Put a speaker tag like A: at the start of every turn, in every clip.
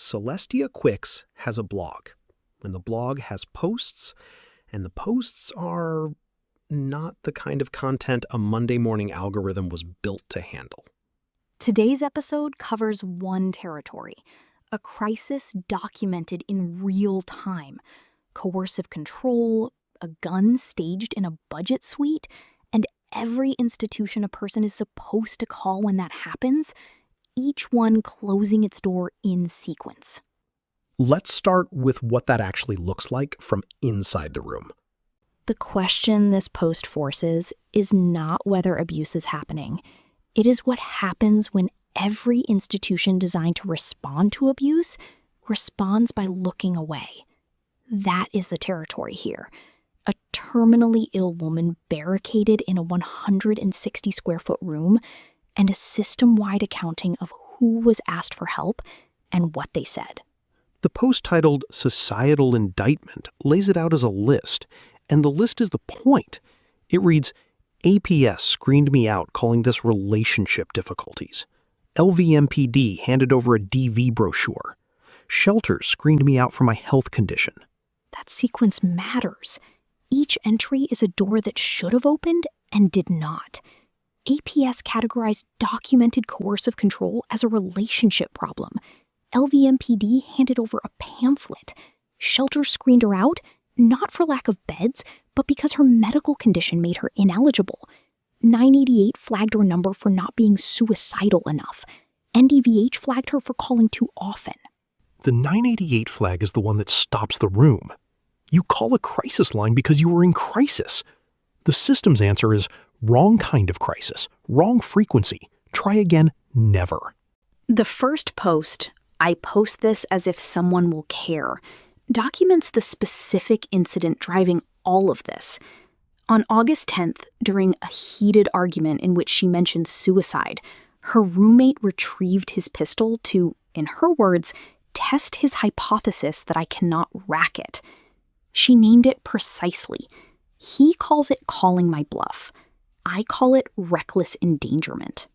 A: Celestia Quicks has a blog, and the blog has posts, and the posts are not the kind of content a Monday morning algorithm was built to handle.
B: Today's episode covers one territory, a crisis documented in real time, coercive control, a gun staged in a budget suite, and every institution a person is supposed to call when that happens, each one closing its door in sequence.
A: Let's start with what that actually looks like from inside the room.
B: The question this post forces is not whether abuse is happening. It is what happens when every institution designed to respond to abuse responds by looking away. That is the territory here. A terminally ill woman barricaded in a 160 square foot room, and a system-wide accounting of who was asked for help and what they said.
A: The post titled Societal Indictment lays it out as a list, and the list is the point. It reads, APS screened me out calling this relationship difficulties. LVMPD handed over a DV brochure. Shelters screened me out for my health condition.
B: That sequence matters. Each entry is a door that should have opened and did not. APS categorized documented coercive control as a relationship problem. LVMPD handed over a pamphlet. Shelter screened her out, not for lack of beds, but because her medical condition made her ineligible. 988 flagged her number for not being suicidal enough. NDVH flagged her for calling too often.
A: The 988 flag is the one that stops the room. You call a crisis line because you were in crisis. The system's answer is wrong kind of crisis, wrong frequency. Try again, never.
B: The first post, I post this as if someone will care, documents the specific incident driving all of this. On August 10th, during a heated argument in which she mentioned suicide, her roommate retrieved his pistol to, in her words, test his hypothesis that I cannot rack it. She named it precisely. He calls it calling my bluff. I call it reckless endangerment.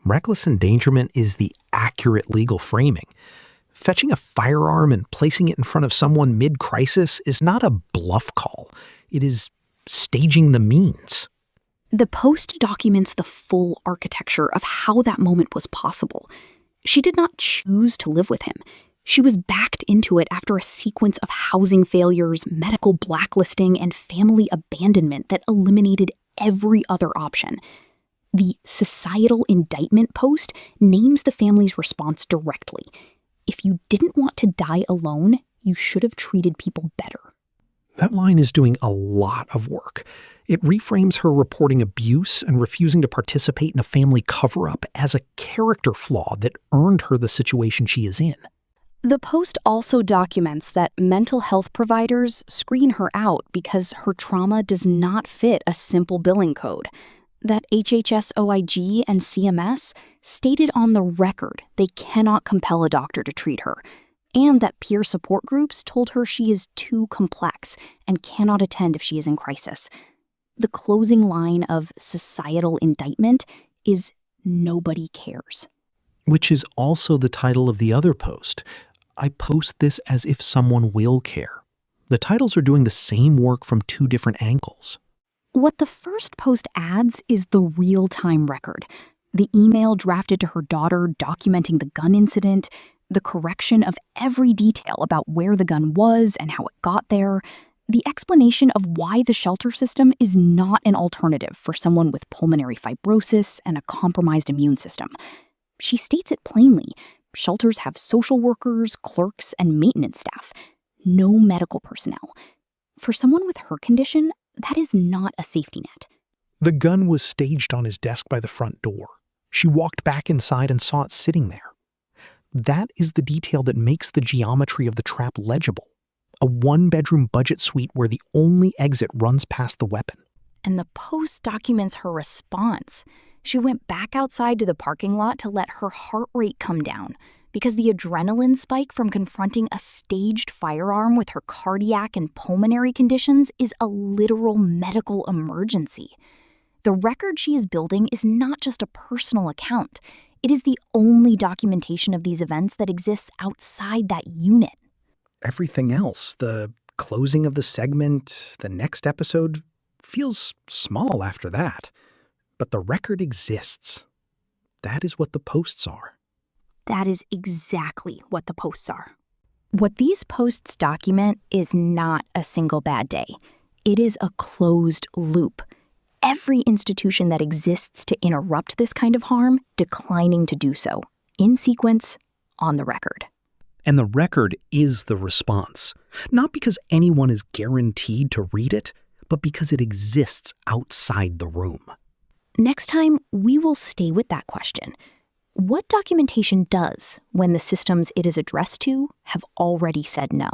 A: Reckless endangerment is the accurate legal framing. Fetching a firearm and placing it in front of someone mid-crisis is not a bluff call. It is staging the means.
B: The post documents the full architecture of how that moment was possible. She did not choose to live with him. She was backed into it after a sequence of housing failures, medical blacklisting, and family abandonment that eliminated every other option. The Societal Indictment post names the family's response directly. If you didn't want to die alone, you should have treated people better.
A: That line is doing a lot of work. It reframes her reporting abuse and refusing to participate in a family cover-up as a character flaw that earned her the situation she is in.
B: The post also documents that mental health providers screen her out because her trauma does not fit a simple billing code. That HHS-OIG and CMS stated on the record they cannot compel a doctor to treat her, and that peer support groups told her she is too complex and cannot attend if she is in crisis. The closing line of Societal Indictment is nobody cares.
A: Which is also the title of the other post. I post this as if someone will care. The titles are doing the same work from two different angles.
B: What the first post adds is the real-time record. The email drafted to her daughter documenting the gun incident, the correction of every detail about where the gun was and how it got there, the explanation of why the shelter system is not an alternative for someone with pulmonary fibrosis and a compromised immune system. She states it plainly. Shelters have social workers, clerks, and maintenance staff. No medical personnel. For someone with her condition, that is not a safety net.
A: The gun was staged on his desk by the front door. She walked back inside and saw it sitting there. That is the detail that makes the geometry of the trap legible. A one-bedroom budget suite where the only exit runs past the weapon.
B: And the post documents her response. She went back outside to the parking lot to let her heart rate come down because the adrenaline spike from confronting a staged firearm with her cardiac and pulmonary conditions is a literal medical emergency. The record she is building is not just a personal account. It is the only documentation of these events that exists outside that unit.
A: Everything else, the closing of the segment, the next episode, feels small after that. But the record exists. That is what the posts are.
B: That is exactly what the posts are. What these posts document is not a single bad day. It is a closed loop. Every institution that exists to interrupt this kind of harm declining to do so, in sequence, on the record.
A: And the record is the response, not because anyone is guaranteed to read it, but because it exists outside the room.
B: Next time, we will stay with that question. What documentation does when the systems it is addressed to have already said no?